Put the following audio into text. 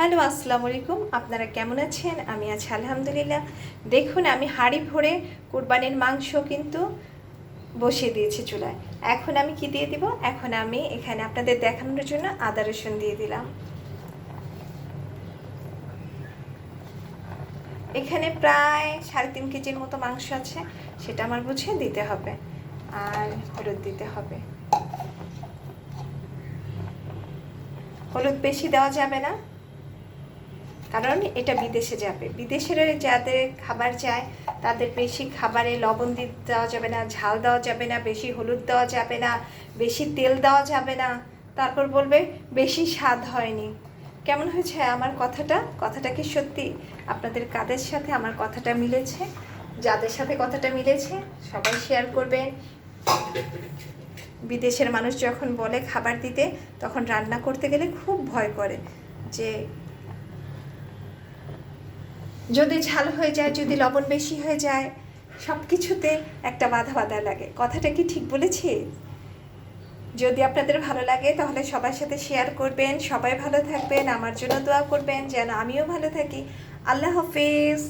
Hello, আসসালামু আলাইকুম। আপনারা কেমন আছেন? আমি আছি আলহামদুলিল্লাহ। দেখুন, আমি হাঁড়ি ভরে কুরবানির মাংস কিন্তু বসিয়ে দিয়েছি চুলায়। এখন আমি কি দিয়ে দিব? এখন আমি এখানে আপনাদের দেখানোর জন্য আদা রসুন দিয়ে দিলাম। এখানে প্রায় 3.5 কেজির মতো মাংস আছে, সেটা আমার বুঝে দিতে হবে। আর হলুদ দিতে হবে। হলুদ বেশি দেওয়া যাবে না, কারণ এটা বিদেশে যাবে। বিদেশের যাদের খাবার যায় তাদের বেশি খাবারে লবণ দেওয়া যাবে না, ঝাল দেওয়া যাবে না, বেশি হলুদ দেওয়া যাবে না, বেশি তেল দেওয়া যাবে না। তারপর বলবে বেশি স্বাদ হয়নি। কেমন হয়েছে আমার কথাটা কি সত্যি? আপনাদের কাদের সাথে আমার কথাটা মিলেছে? যাদের সাথে কথাটা মিলেছে সবাই শেয়ার করবেন। বিদেশের মানুষ যখন বলে খাবার দিতে, তখন রান্না করতে গেলে খুব ভয় করে যে যদি ঝাল হয়ে যায়, যদি লবণ বেশি হয়ে যায়, সব কিছুতে একটা বাধা বাধা লাগে। কথাটা কি ঠিক বলেছি? যদি আপনাদের ভালো লাগে তাহলে সবার সাথে শেয়ার করবেন। সবাই ভালো থাকবেন, আমার জন্য দোয়া করবেন যেন আমিও ভালো থাকি। আল্লাহ হাফেজ।